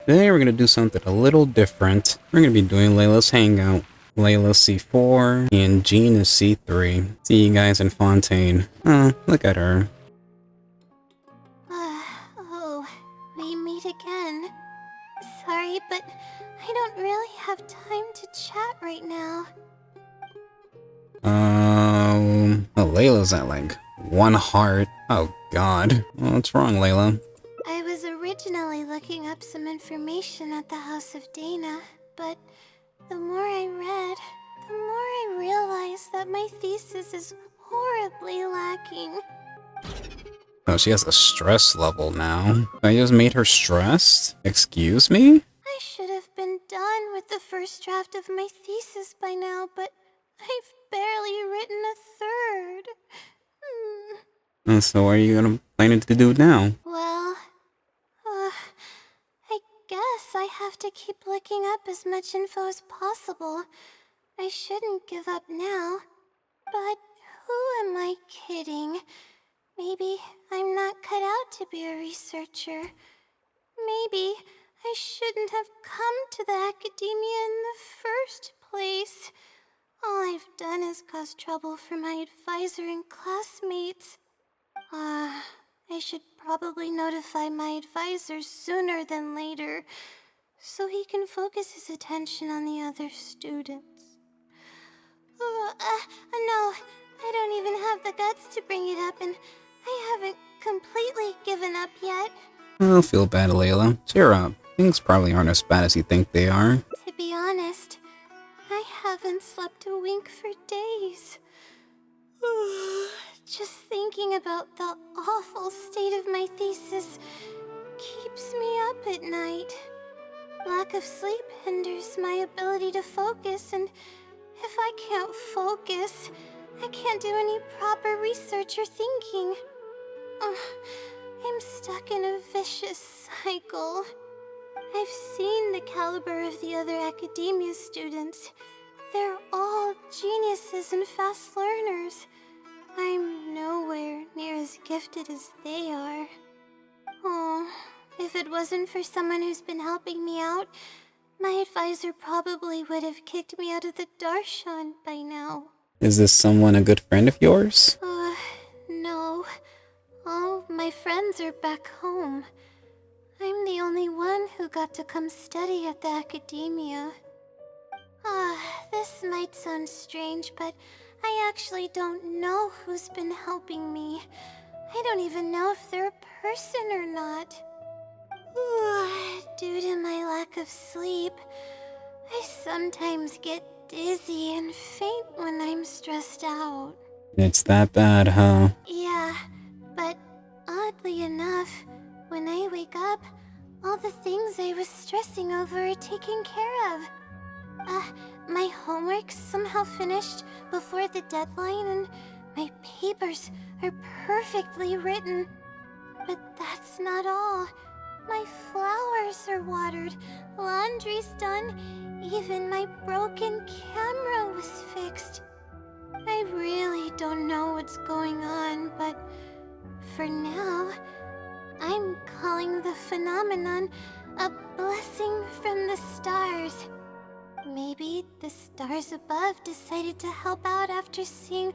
Today we're gonna do something a little different. We're gonna be doing Layla's Hangout. Layla C4 and Jean is C3. See you guys in Fontaine. Oh, look at her. Oh, we meet again. Sorry, but I don't really have time to chat right now. Layla's at like 1 heart. Oh god. What's wrong, Layla? I was originally looking up some information at the House of Dana, but the more I read, the more I realized that my thesis is horribly lacking. Oh, she has a stress level now. I just made her stressed? Excuse me? I should have been done with the first draft of my thesis by now, but I've barely written a third. So what are you gonna plan to do now? Well, I guess I have to keep looking up as much info as possible. I shouldn't give up now. But who am I kidding? Maybe I'm not cut out to be a researcher. Maybe I shouldn't have come to the academia in the first place. All I've done is cause trouble for my advisor and classmates. I should probably notify my advisor sooner than later, so he can focus his attention on the other students. No, I don't even have the guts to bring it up, and I haven't completely given up yet. Don't feel bad, Layla. Cheer up. Things probably aren't as bad as you think they are. To be honest, I haven't slept a wink for days. Just thinking about the awful state of my thesis keeps me up at night. Lack of sleep hinders my ability to focus, and if I can't focus, I can't do any proper research or thinking. I'm stuck in a vicious cycle. I've seen the caliber of the other academia students. They're all geniuses and fast learners. I'm nowhere near as gifted as they are. Oh, if it wasn't for someone who's been helping me out, my advisor probably would have kicked me out of the Darshan by now. Is this someone a good friend of yours? No. All my friends are back home. I'm the only one who got to come study at the academia. This might sound strange, but I actually don't know who's been helping me. I don't even know if they're a person or not. Due to my lack of sleep, I sometimes get dizzy and faint when I'm stressed out. It's that bad, huh? Yeah, but oddly enough, when I wake up, all the things I was stressing over are taken care of. My homework's somehow finished before the deadline, and my papers are perfectly written. But that's not all. My flowers are watered, laundry's done, even my broken camera was fixed. I really don't know what's going on, but for now, I'm calling the phenomenon a blessing from the stars. Maybe the stars above decided to help out after seeing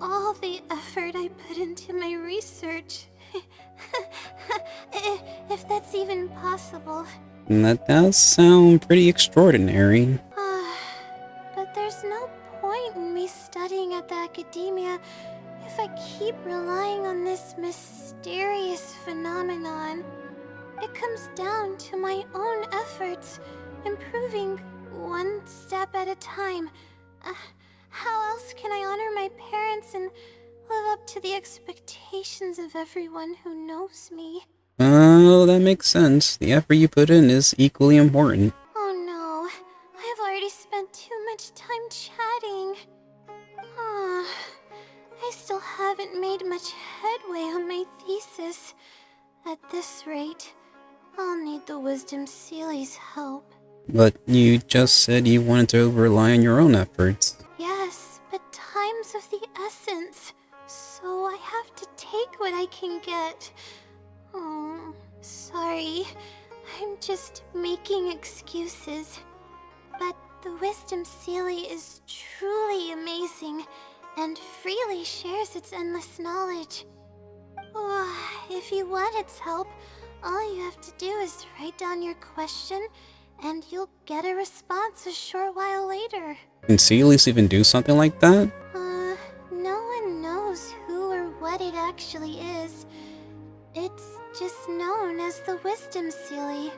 all the effort I put into my research. If that's even possible. That does sound pretty extraordinary. But there's no point in me studying at the academia if I keep relying on this mysterious phenomenon. It comes down to my own efforts, improving one step at a time. How else can I honor my parents and live up to the expectations of everyone who knows me? Oh, that makes sense. The effort you put in is equally important. Oh no, I've already spent too much time chatting. I still haven't made much headway on my thesis. At this rate, I'll need the Wisdom Seelie's help. But you just said you wanted to rely on your own efforts. Yes, but time's of the essence, so I have to take what I can get. Oh, sorry. I'm just making excuses. But the Wisdom Seelie is truly amazing and freely shares its endless knowledge. Oh, if you want its help, all you have to do is write down your question and you'll get a response a short while later. Can Sealies even do something like that? No one knows who or what it actually is. It's just known as the Wisdom Seelie.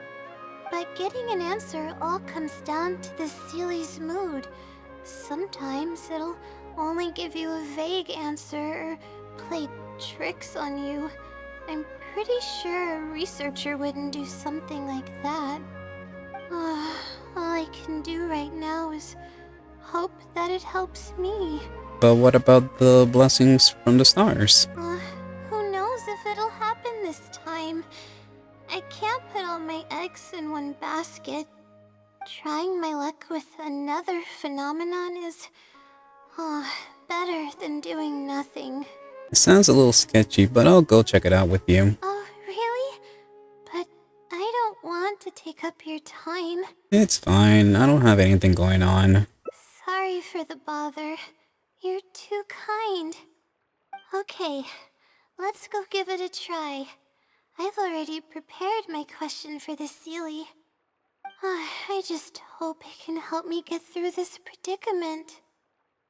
But getting an answer all comes down to the Seelie's mood. Sometimes it'll only give you a vague answer or play tricks on you. I'm pretty sure a researcher wouldn't do something like that. All I can do right now is hope that it helps me. But what about the blessings from the stars? Who knows if it'll happen this time? I can't put all my eggs in one basket. Trying my luck with another phenomenon is better than doing nothing. It sounds a little sketchy, but I'll go check it out with you. Oh, really? But I don't want to take up your time. It's fine, I don't have anything going on. Sorry for the bother. You're too kind. Okay, let's go give it a try. I've already prepared my question for the Seelie. I just hope it can help me get through this predicament.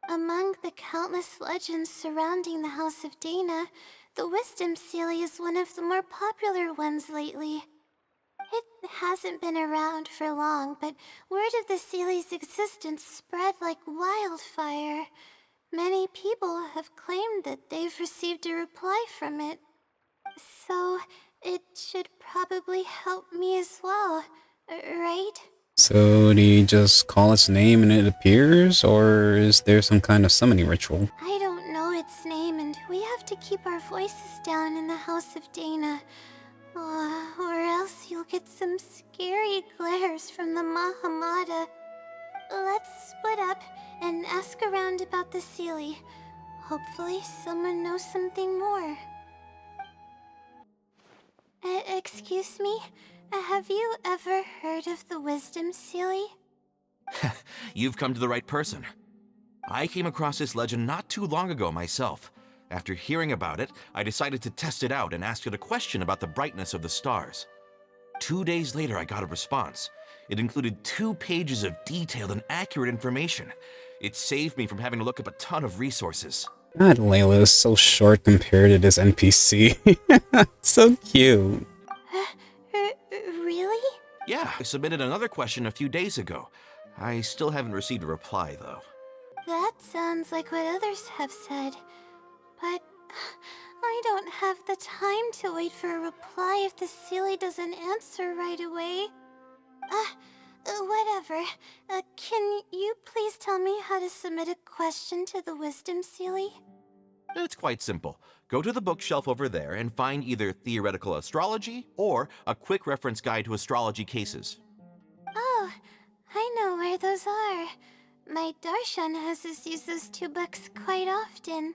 Among the countless legends surrounding the House of Dana, the Wisdom Seelie is one of the more popular ones lately. It hasn't been around for long, but word of the Seelie's existence spread like wildfire. Many people have claimed that they've received a reply from it. So, it should probably help me as well, right? So do you just call its name and it appears, or is there some kind of summoning ritual? I don't know its name, and we have to keep our voices down in the House of Dana. Or else you'll get some scary glares from the Mahamada. Let's split up and ask around about the Seelie. Hopefully someone knows something more. Excuse me? Have you ever heard of the Wisdom Seelie? You've come to the right person. I came across this legend not too long ago myself. After hearing about it, I decided to test it out and asked it a question about the brightness of the stars. 2 days later, I got a response. It included 2 pages of detailed and accurate information. It saved me from having to look up a ton of resources. God, Layla is so short compared to this NPC. So cute. Really? Yeah, I submitted another question a few days ago. I still haven't received a reply, though. That sounds like what others have said. But I don't have the time to wait for a reply if the Seelie doesn't answer right away. Whatever. Can you please tell me how to submit a question to the Wisdom Seelie? It's quite simple. Go to the bookshelf over there and find either Theoretical Astrology or a quick reference guide to astrology cases. Oh, I know where those are. My Darshan has us use those 2 books quite often.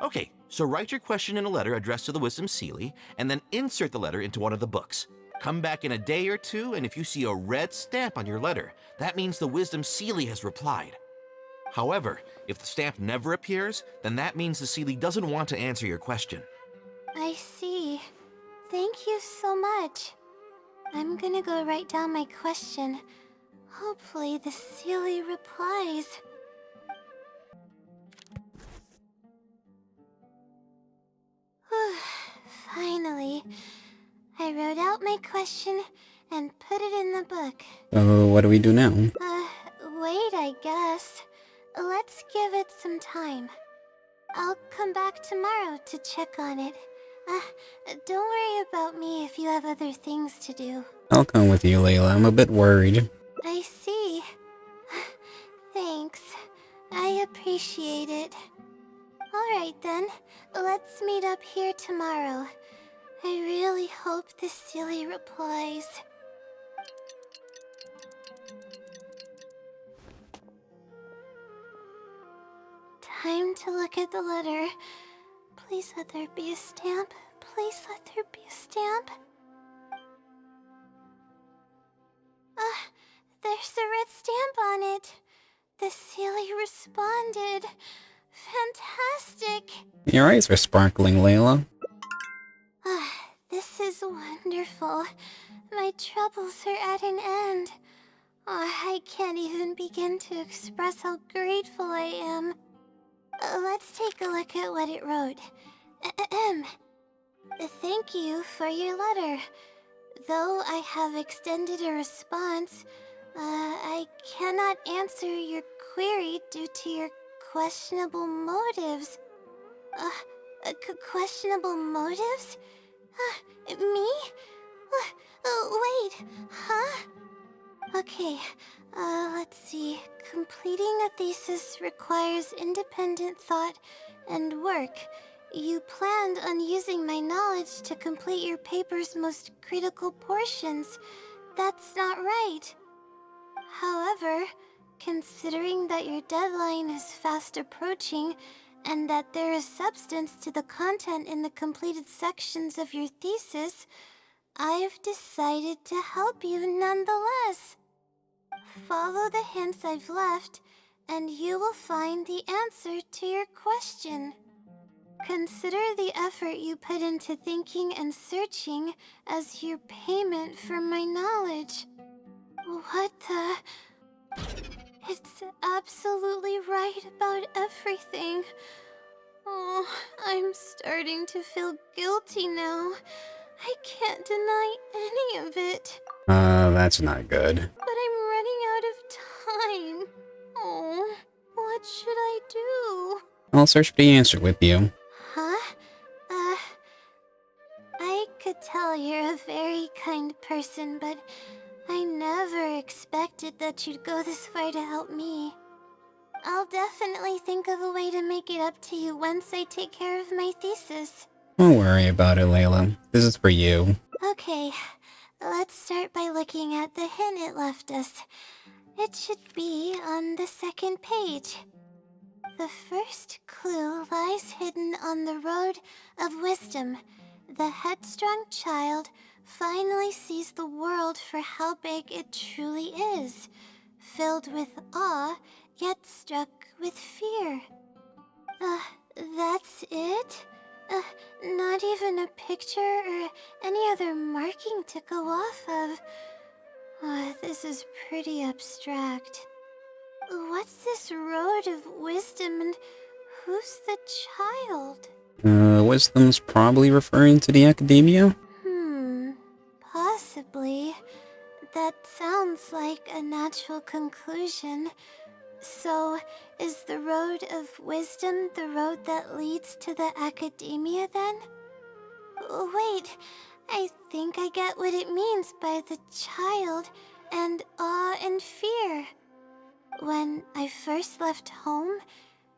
Okay, so write your question in a letter addressed to the Wisdom Seelie, and then insert the letter into one of the books. Come back in a day or 2, and if you see a red stamp on your letter, that means the Wisdom Seelie has replied. However, if the stamp never appears, then that means the Seelie doesn't want to answer your question. I see. Thank you so much. I'm gonna go write down my question. Hopefully the Seelie replies. Whew, finally. I wrote out my question and put it in the book. So what do we do now? Wait, I guess. Let's give it some time. I'll come back tomorrow to check on it. Don't worry about me if you have other things to do. I'll come with you, Layla. I'm a bit worried. I see. Thanks. I appreciate it. Alright then, let's meet up here tomorrow. I really hope the Seelie replies. Time to look at the letter. Please let there be a stamp. Please let there be a stamp. responded. Fantastic. Your eyes are sparkling, Layla. This is wonderful. My troubles are at an end. I can't even begin to express how grateful I am. Let's take a look at what it wrote. Ahem. Thank you for your letter. Though I have extended a response, I cannot answer your query due to your questionable motives. Questionable motives? Me? Wait, huh? Okay, let's see. Completing a thesis requires independent thought and work. You planned on using my knowledge to complete your paper's most critical portions. That's not right. However, considering that your deadline is fast approaching, and that there is substance to the content in the completed sections of your thesis, I've decided to help you nonetheless. Follow the hints I've left, and you will find the answer to your question. Consider the effort you put into thinking and searching as your payment for my knowledge. What the... It's absolutely right about everything. Oh, I'm starting to feel guilty now. I can't deny any of it. That's not good. But I'm running out of time. Oh, what should I do? I'll search for the answer with you. Huh? I could tell you're a very kind person, but I never expected that you'd go this far to help me. I'll definitely think of a way to make it up to you once I take care of my thesis. Don't worry about it, Layla. This is for you. Okay, let's start by looking at the hint it left us. It should be on the second page. The first clue lies hidden on the road of wisdom. The headstrong child finally sees the world for how big it truly is, filled with awe, yet struck with fear. That's it? Not even a picture or any other marking to go off of. This is pretty abstract. What's this road of wisdom and who's the child? Wisdom's probably referring to the academia? Possibly. That sounds like a natural conclusion. So, is the road of wisdom the road that leads to the academia then? Wait, I think I get what it means by the child and awe and fear. When I first left home,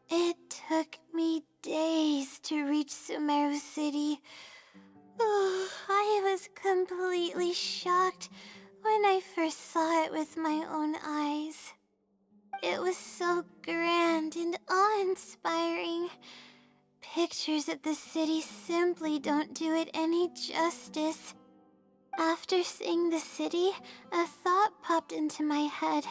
it took me days to reach Sumeru City. I was completely shocked when I first saw it with my own eyes. It was so grand and awe-inspiring. Pictures of the city simply don't do it any justice. After seeing the city, a thought popped into my head.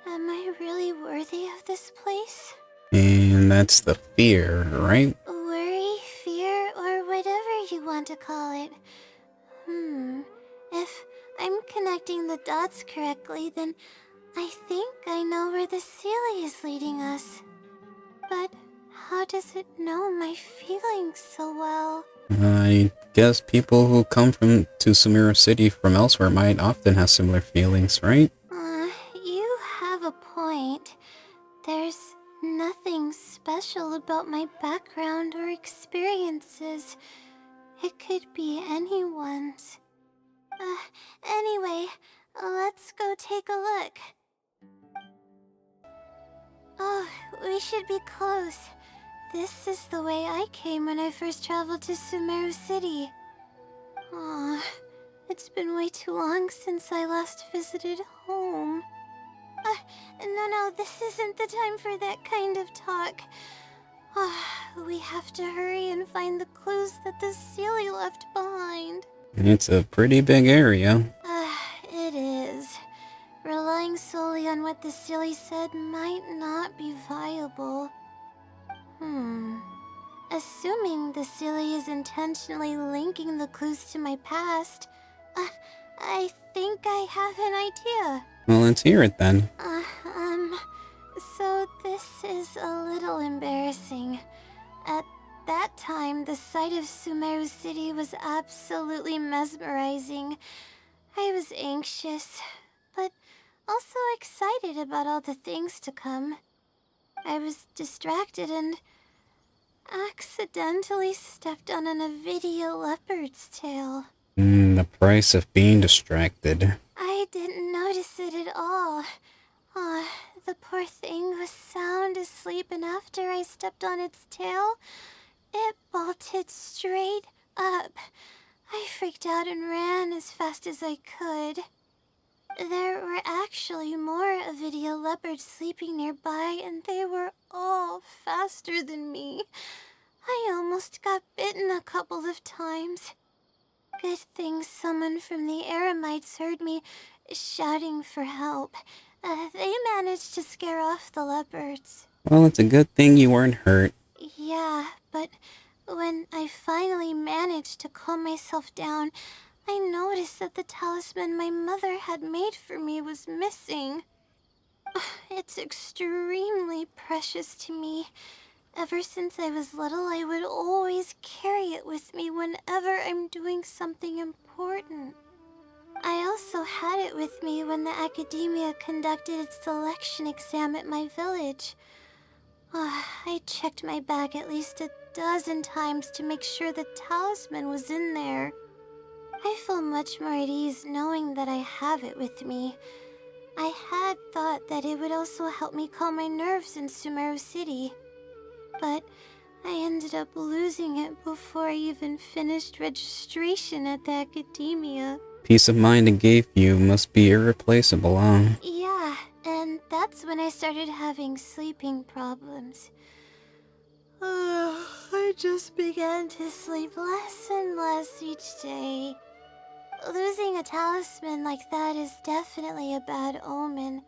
Am I really worthy of this place? And that's the fear, right? Worry, fear, or whatever you want to call it. If I'm connecting the dots correctly, then I think I know where the Seelie is leading us. But how does it know my feelings so well? I guess people who come to Sumeru City from elsewhere might often have similar feelings, right? You have a point. There's nothing special about my background or experiences. It could be anyone's. Anyway, let's go take a look. Oh, we should be close. This is the way I came when I first traveled to Sumeru City. Aw, it's been way too long since I last visited home. No, this isn't the time for that kind of talk. We have to hurry and find the clues that the Seelie left behind. It's a pretty big area. It is. Relying solely on what what the Seelie said might not be viable. Assuming the Seelie is intentionally linking the clues to my past, I think I have an idea. Well, let's hear it then. So this is a little embarrassing. At that time, the sight of Sumeru City was absolutely mesmerizing. I was anxious, but also excited about all the things to come. I was distracted and accidentally stepped on an Avidia leopard's tail. The price of being distracted. I didn't notice it at all. The poor thing was sound asleep, and after I stepped on its tail, it bolted straight up. I freaked out and ran as fast as I could. There were actually more Avidia leopards sleeping nearby, and they were all faster than me. I almost got bitten a couple of times. Good thing someone from the Eremites heard me shouting for help. They managed to scare off the leopards. Well, it's a good thing you weren't hurt. Yeah, but when I finally managed to calm myself down, I noticed that the talisman my mother had made for me was missing. It's extremely precious to me. Ever since I was little, I would always carry it with me whenever I'm doing something important. I also had it with me when the academia conducted its selection exam at my village. I checked my bag at least a dozen times to make sure the talisman was in there. I feel much more at ease knowing that I have it with me. I had thought that it would also help me calm my nerves in Sumeru City, but I ended up losing it before I even finished registration at the academia. Peace of mind it gave you must be irreplaceable, huh? Yeah, and that's when I started having sleeping problems. I just began to sleep less and less each day. Losing a talisman like that is definitely a bad omen.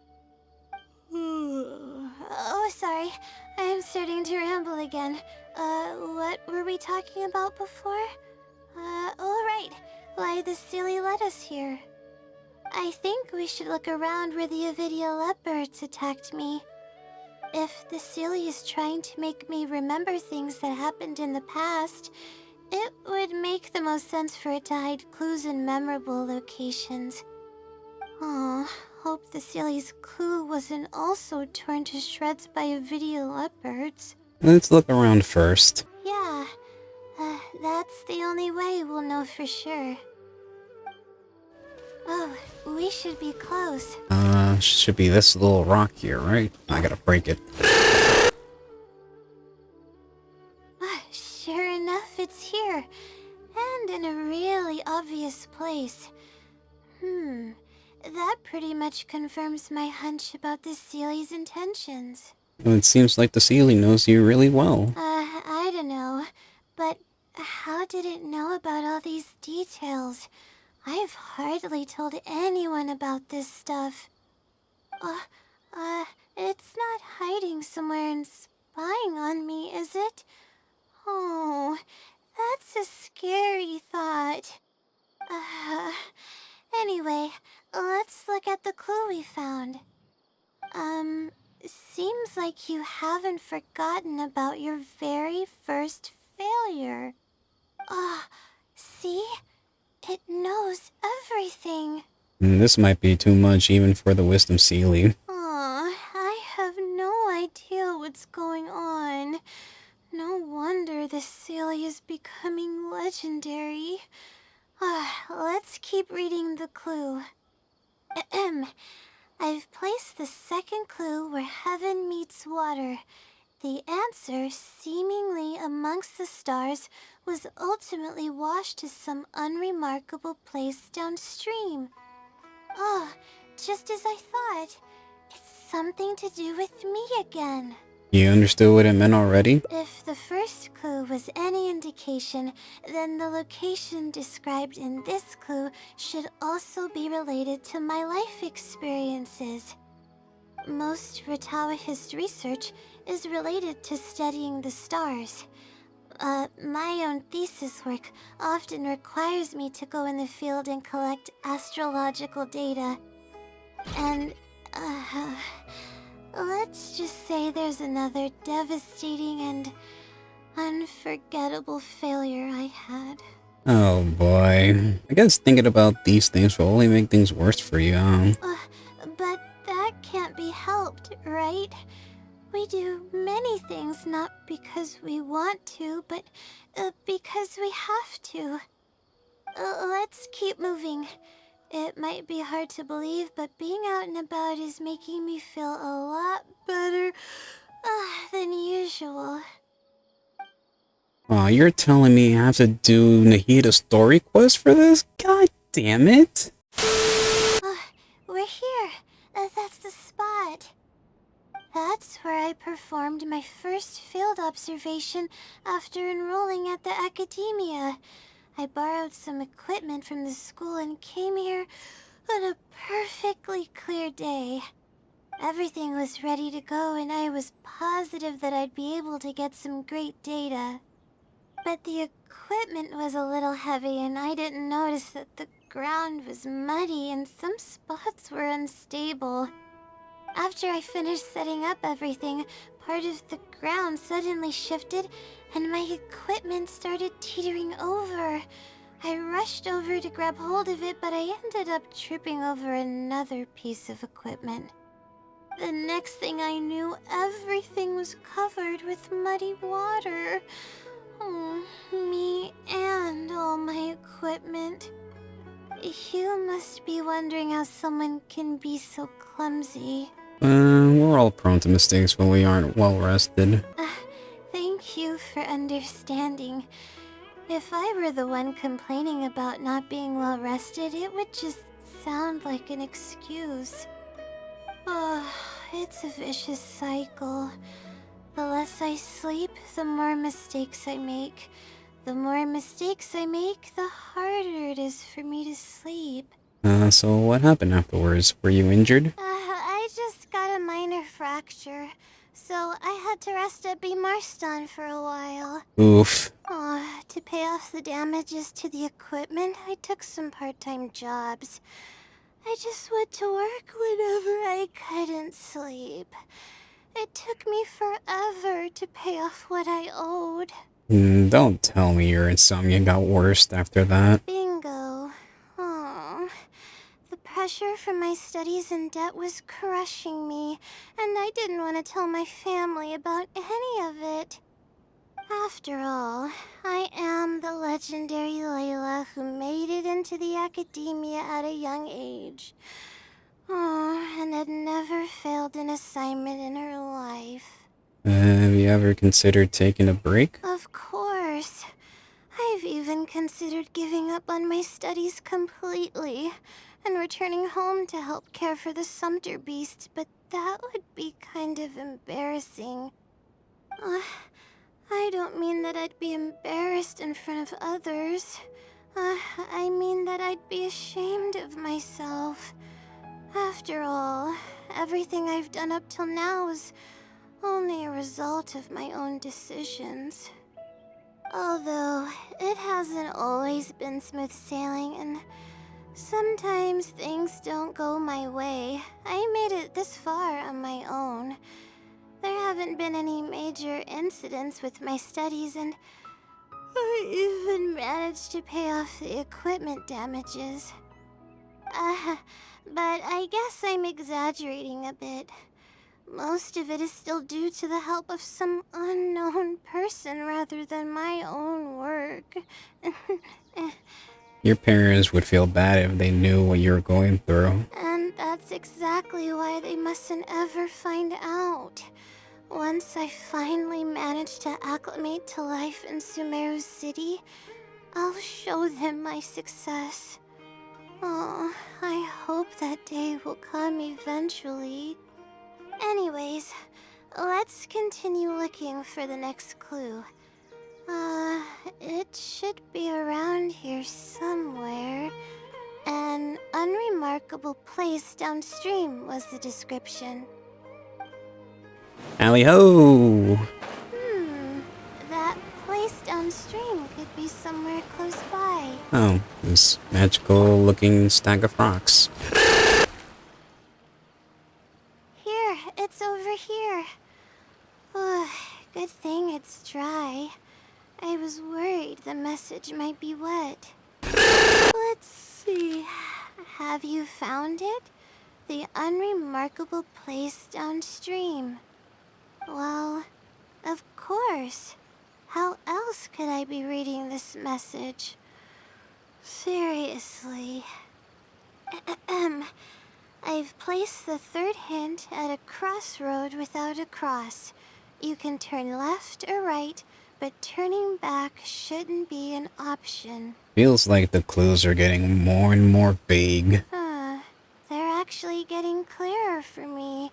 Oh, sorry. I'm starting to ramble again. What were we talking about before? Oh, right. Why the Seelie led us here. I think we should look around where the Avidia leopards attacked me. If the Seelie is trying to make me remember things that happened in the past, it would make the most sense for it to hide clues in memorable locations. Hope the Seelie's clue wasn't also torn to shreds by Avidia leopards. Let's look around first. Yeah, that's the only way we'll know for sure. Oh, we should be close. Should be this little rock here, right? I gotta break it. Sure enough, it's here. And in a really obvious place. That pretty much confirms my hunch about the Seelie's intentions. Well, it seems like the Seelie knows you really well. I don't know. But how did it know about all these details? I've hardly told anyone about this stuff. It's not hiding somewhere and spying on me, is it? Oh, that's a scary thought. Anyway, let's look at the clue we found. Seems like you haven't forgotten about your very first failure. See? It knows everything. This might be too much even for the Wisdom Seelie. I have no idea what's going on. No wonder the Seelie is becoming legendary. Let's keep reading the clue. I've placed the second clue where heaven meets water. The answer, seemingly amongst the stars, was ultimately washed to some unremarkable place downstream. Just as I thought. It's something to do with me again. You understood what it meant already? If the first clue was any indication, then the location described in this clue should also be related to my life experiences. Most Ratawahist research is related to studying the stars. My own thesis work often requires me to go in the field and collect astrological data. And, let's just say there's another devastating and unforgettable failure I had. Oh boy. I guess thinking about these things will only make things worse for you, huh? But that can't be helped, right? We do many things not because we want to, but because we have to. Let's keep moving. It might be hard to believe, but being out and about is making me feel a lot better than usual. Aw, you're telling me I have to do Nahida's story quest for this? God damn it. We're here. That's the spot. That's where I performed my first field observation after enrolling at the academia. I borrowed some equipment from the school and came here on a perfectly clear day. Everything was ready to go and I was positive that I'd be able to get some great data. But the equipment was a little heavy and I didn't notice that the ground was muddy and some spots were unstable. After I finished setting up everything, part of the ground suddenly shifted and my equipment started teetering over. I rushed over to grab hold of it, but I ended up tripping over another piece of equipment. The next thing I knew, everything was covered with muddy water. Oh, me and all my equipment. You must be wondering how someone can be so clumsy. We're all prone to mistakes when we aren't well rested. Thank you for understanding. If I were the one complaining about not being well rested, it would just sound like an excuse. Oh, it's a vicious cycle. The less I sleep, the more mistakes I make. The more mistakes I make, the harder it is for me to sleep. So what happened afterwards? Were you injured? I just got a minor fracture, so I had to rest at B. Marston for a while. Oof. To pay off the damages to the equipment, I took some part-time jobs. I just went to work whenever I couldn't sleep. It took me forever to pay off what I owed. Don't tell me your insomnia got worse after that. Bingo. Oh, the pressure from my studies and debt was crushing me, and I didn't want to tell my family about any of it. After all, I am the legendary Layla who made it into the academia at a young age. Oh, and had never failed an assignment in her life. Have you ever considered taking a break? Of course. I've even considered giving up on my studies completely and returning home to help care for the Sumter beasts, but that would be kind of embarrassing. I don't mean that I'd be embarrassed in front of others. I mean that I'd be ashamed of myself. After all, everything I've done up till now is only a result of my own decisions. Although, it hasn't always been smooth sailing, and sometimes things don't go my way. I made it this far on my own. There haven't been any major incidents with my studies, and I even managed to pay off the equipment damages. But I guess I'm exaggerating a bit. Most of it is still due to the help of some unknown person rather than my own work. Your parents would feel bad if they knew what you were going through. And that's exactly why they mustn't ever find out. Once I finally manage to acclimate to life in Sumeru City, I'll show them my success. Oh, I hope that day will come eventually. Anyways, let's continue looking for the next clue. It should be around here somewhere. An unremarkable place downstream was the description. Alley-ho! That place downstream could be somewhere close by. Oh, this magical-looking stack of rocks. Here, it's over here. Good thing it's dry. I was worried the message might be wet. Let's see. Have you found it? The unremarkable place downstream. Well, of course. How else could I be reading this message? Seriously. I've placed the third hint at a crossroad without a cross. You can turn left or right, but turning back shouldn't be an option. Feels like the clues are getting more and more vague. They're actually getting clearer for me.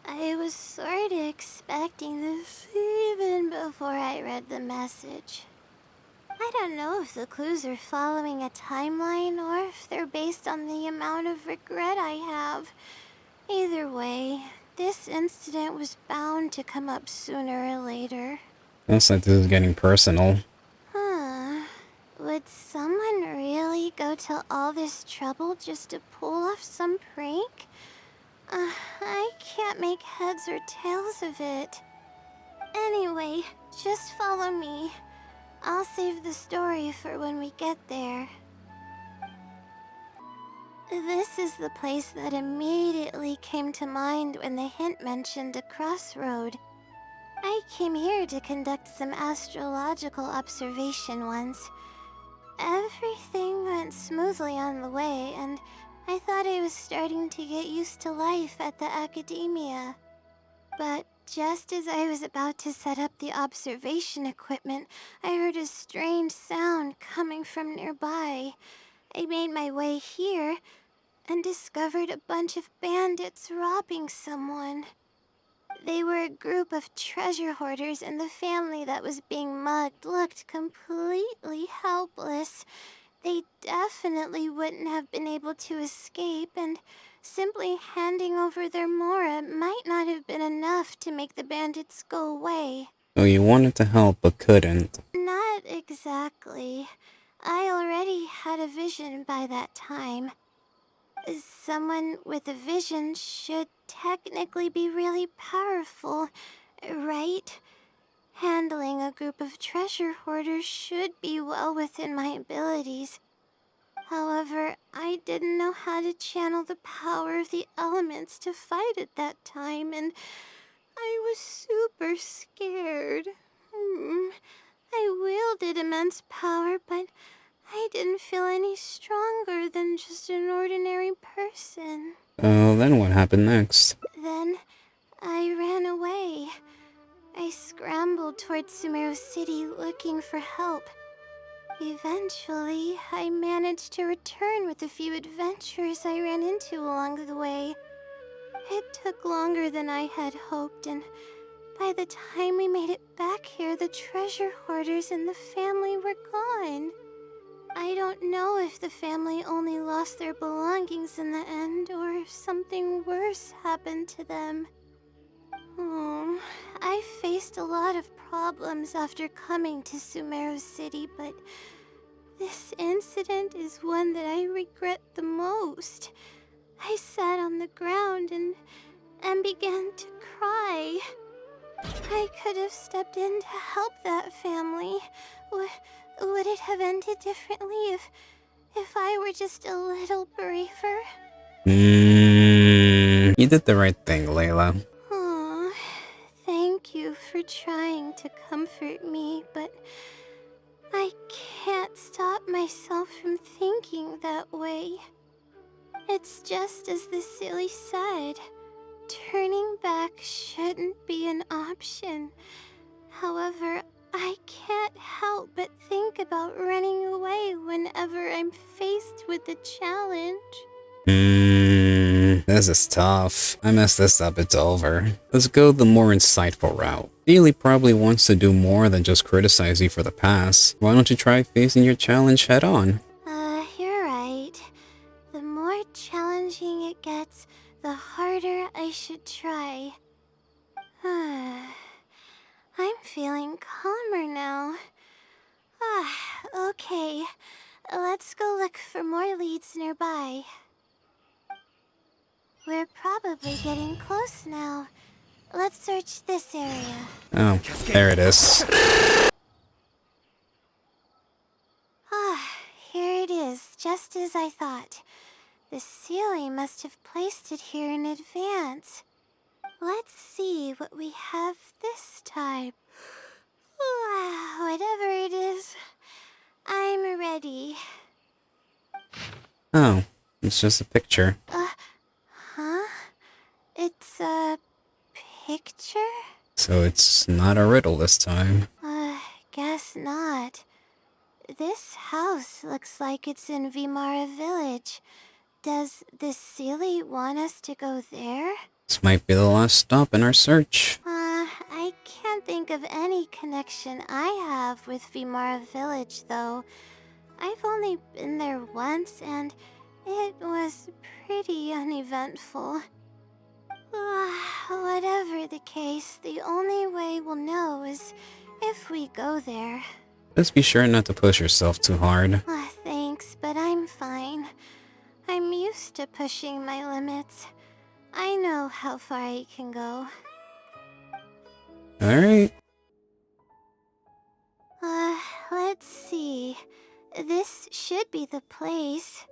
I was sort of expecting this even before I read the message. I don't know if the clues are following a timeline or if they're based on the amount of regret I have. Either way, this incident was bound to come up sooner or later. Looks like this is getting personal. Would someone really go to all this trouble just to pull off some prank? I can't make heads or tails of it. Anyway, just follow me. I'll save the story for when we get there. This is the place that immediately came to mind when the hint mentioned a crossroad. I came here to conduct some astrological observation once. Everything went smoothly on the way, and I thought I was starting to get used to life at the academia. But just as I was about to set up the observation equipment, I heard a strange sound coming from nearby. I made my way here and discovered a bunch of bandits robbing someone. They were a group of treasure hoarders, and the family that was being mugged looked completely helpless. They definitely wouldn't have been able to escape, and simply handing over their Mora might not have been enough to make the bandits go away. So you wanted to help but couldn't. Not exactly. I already had a vision by that time. Someone with a vision should technically be really powerful, right? Handling a group of treasure hoarders should be well within my abilities. However, I didn't know how to channel the power of the elements to fight at that time, and I was super scared. I wielded immense power, but I didn't feel any stronger than just an ordinary person. Then what happened next? Then I ran away. I scrambled towards Sumeru City looking for help. Eventually, I managed to return with a few adventures I ran into along the way. It took longer than I had hoped, and by the time we made it back here, the treasure hoarders and the family were gone. I don't know if the family only lost their belongings in the end, or if something worse happened to them. I faced a lot of problems after coming to Sumeru City, but this incident is one that I regret the most. I sat on the ground and began to cry. I could have stepped in to help that family. Would it have ended differently if I were just a little braver? You did the right thing, Layla. Thank you for trying to comfort me, but I can't stop myself from thinking that way. It's just as the Seelie said. Turning back shouldn't be an option. However, I can't help but think about running away whenever I'm faced with a challenge. This is tough. I messed this up, it's over. Let's go the more insightful route. Seelie probably wants to do more than just criticize you for the past. Why don't you try facing your challenge head on? You're right. The more challenging it gets, the harder I should try. I'm feeling calmer now. Okay. Let's go look for more leads nearby. We're probably getting close now. Let's search this area. Oh, there it is. Here it is, just as I thought. The Seelie must have placed it here in advance. Let's see what we have this time. Whatever it is, I'm ready. Oh, it's just a picture. Huh? It's a picture? So it's not a riddle this time. Guess not. This house looks like it's in Vimara Village. Does the Seelie want us to go there? This might be the last stop in our search. I can't think of any connection I have with Vimara Village, though. I've only been there once, and it was pretty uneventful. Whatever the case, the only way we'll know is if we go there. Just be sure not to push yourself too hard. Thanks, but I'm fine. I'm used to pushing my limits. I know how far I can go. Alright. Let's see. This should be the place.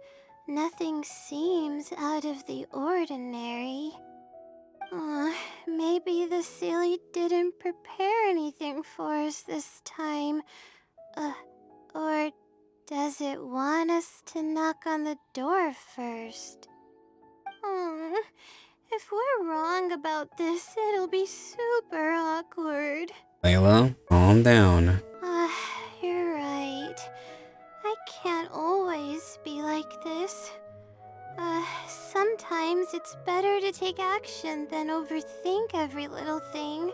Nothing seems out of the ordinary. Maybe the Seelie didn't prepare anything for us this time. Or does it want us to knock on the door first? If we're wrong about this, it'll be super awkward. Layla, calm down. You're right. I can't always be like this. Sometimes it's better to take action than overthink every little thing.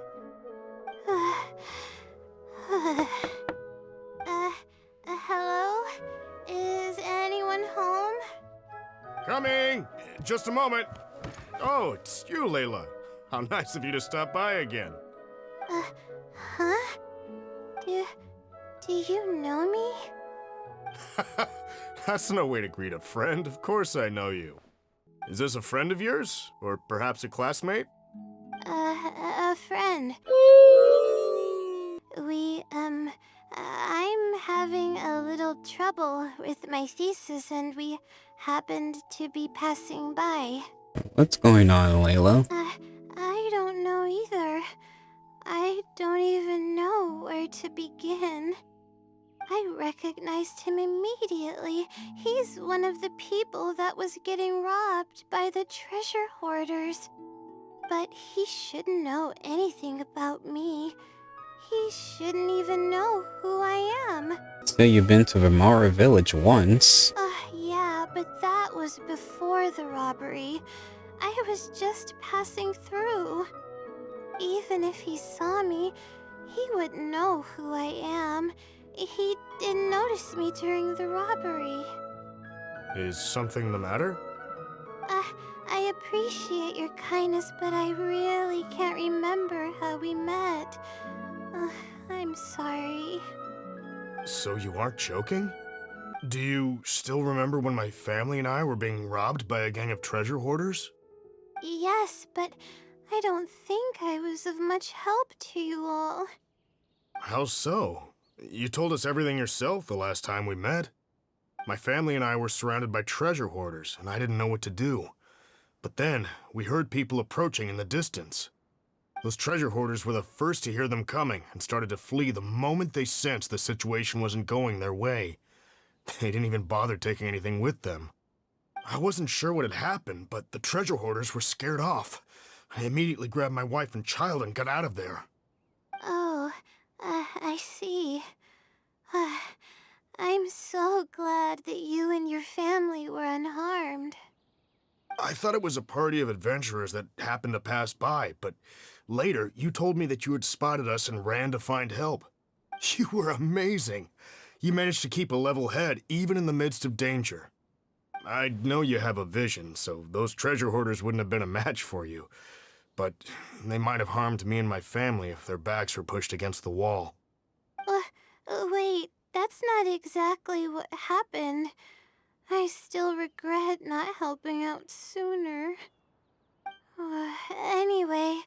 Hello? Is anyone home? Coming! Just a moment. Oh, it's you, Layla. How nice of you to stop by again. Huh? Do you know me? That's no way to greet a friend. Of course I know you. Is this a friend of yours? Or perhaps a classmate? A friend. I'm having a little trouble with my thesis, and we happened to be passing by. What's going on, Layla? I don't know either. I don't even know where to begin. I recognized him immediately. He's one of the people that was getting robbed by the treasure hoarders. But he shouldn't know anything about me. He shouldn't even know who I am. So you've been to Vimara Village once. Yeah, but that was before the robbery. I was just passing through. Even if he saw me, he wouldn't know who I am. He didn't notice me during the robbery. Is something the matter? I appreciate your kindness, but I really can't remember how we met. I'm sorry. So you aren't joking? Do you still remember when my family and I were being robbed by a gang of treasure hoarders? Yes, but I don't think I was of much help to you all. How so? You told us everything yourself the last time we met. My family and I were surrounded by treasure hoarders, and I didn't know what to do. But then, we heard people approaching in the distance. Those treasure hoarders were the first to hear them coming and started to flee the moment they sensed the situation wasn't going their way. They didn't even bother taking anything with them. I wasn't sure what had happened, but the treasure hoarders were scared off. I immediately grabbed my wife and child and got out of there. Oh, I see. I'm so glad that you and your family were unharmed. I thought it was a party of adventurers that happened to pass by, but later you told me that you had spotted us and ran to find help. You were amazing. You managed to keep a level head even in the midst of danger. I know you have a vision, so those treasure hoarders wouldn't have been a match for you. but they might have harmed me and my family if their backs were pushed against the wall. Wait, that's not exactly what happened. I still regret not helping out sooner. Anyway,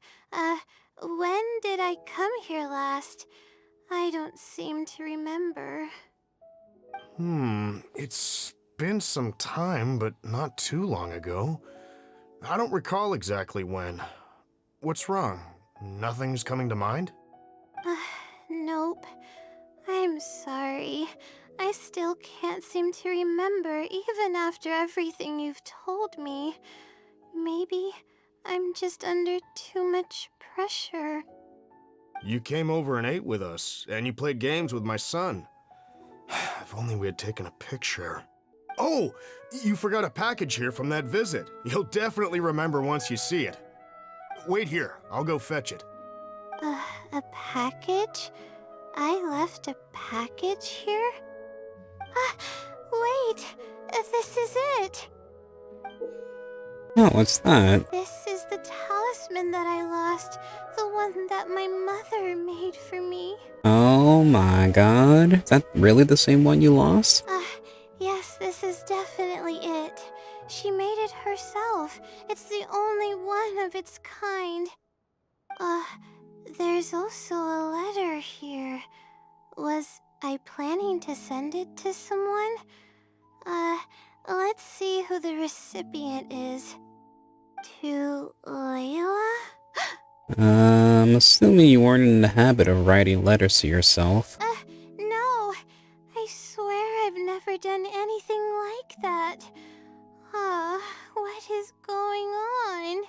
when did I come here last? I don't seem to remember. It's been some time, but not too long ago. I don't recall exactly when. What's wrong? Nothing's coming to mind? Nope. I'm sorry. I still can't seem to remember even after everything you've told me. Maybe I'm just under too much pressure. You came over and ate with us, and you played games with my son. If only we had taken a picture. Oh, you forgot a package here from that visit. You'll definitely remember once you see it. Wait here, I'll go fetch it. A package? I left a package here? Wait! This is it! Oh, what's that? This is the talisman that I lost. The one that my mother made for me. Oh my god. Is that really the same one you lost? Yes, this is definitely it. She made it herself. It's the only one of its kind. There's also a letter here. Was I planning to send it to someone? Let's see who the recipient is. To Layla? I'm assuming you weren't in the habit of writing letters to yourself. No. I swear I've never done anything like that. What is going on?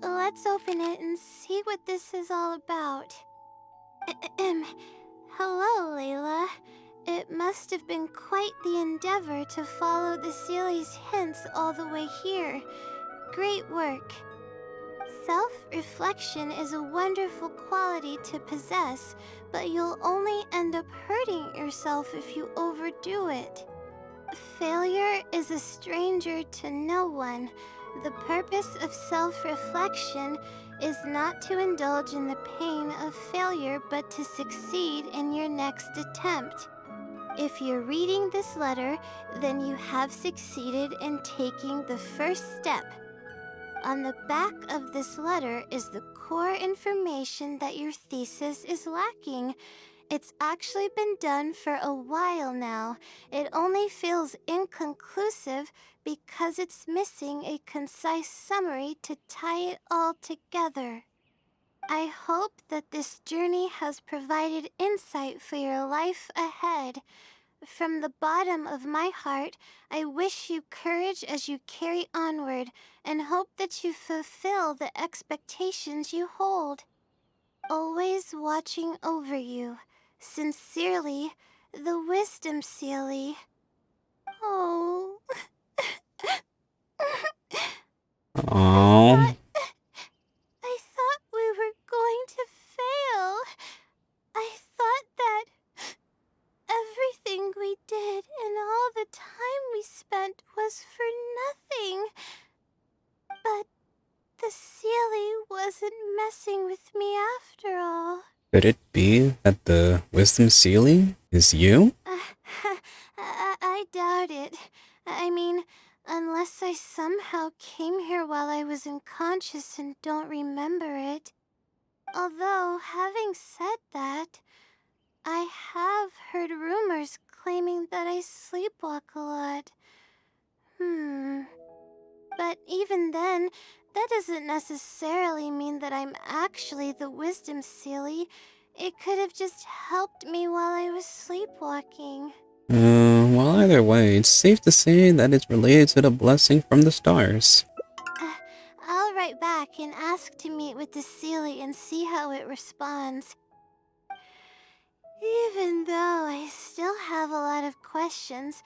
Let's open it and see what this is all about. Hello, Layla. It must have been quite the endeavor to follow the Seelie's hints all the way here. Great work. Self-reflection is a wonderful quality to possess, but you'll only end up hurting yourself if you overdo it. Failure is a stranger to no one. The purpose of self-reflection is not to indulge in the pain of failure, but to succeed in your next attempt. If you're reading this letter, then you have succeeded in taking the first step. On the back of this letter is the core information that your thesis is lacking. It's actually been done for a while now. It only feels inconclusive because it's missing a concise summary to tie it all together. I hope that this journey has provided insight for your life ahead. From the bottom of my heart, I wish you courage as you carry onward and hope that you fulfill the expectations you hold. Always watching over you. Sincerely, the Wisdom Seelie. Oh. Aww. I thought we were going to fail. I thought that everything we did and all the time we spent was for nothing. But the Seelie wasn't messing with me after all. Could it be that the Wisdom Seelie is you? I doubt it. I mean, unless I somehow came here while I was unconscious and don't remember it. Although, having said that, I have heard rumors claiming that I sleepwalk a lot. But even then, that doesn't necessarily mean that I'm actually the Wisdom Seelie. It could have just helped me while I was sleepwalking. Well, either way, it's safe to say that it's related to the blessing from the stars. I'll write back and ask to meet with the Seelie and see how it responds. Even though I still have a lot of questions,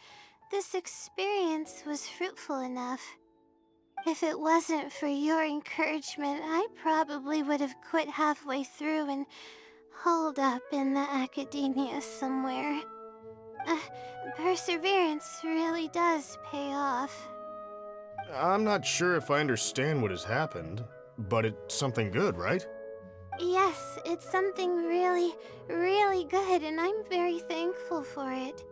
this experience was fruitful enough. If it wasn't for your encouragement, I probably would have quit halfway through and holed up in the academia somewhere. Perseverance really does pay off. I'm not sure if I understand what has happened, But it's something good, right? Yes, it's something really, really good, and I'm very thankful for it.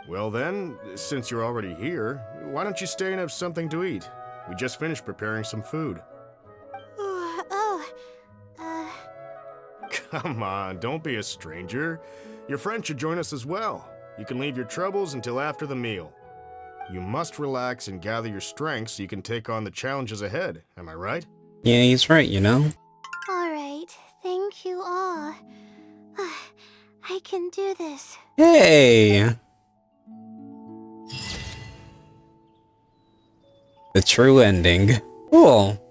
Well then, since you're already here, why don't you stay and have something to eat? We just finished preparing some food. Come on, don't be a stranger. Your friend should join us as well. You can leave your troubles until after the meal. You must relax and gather your strength so you can take on the challenges ahead, am I right? Yeah, he's right, you know? Alright, thank you all. I can do this. Hey! The true ending. Cool.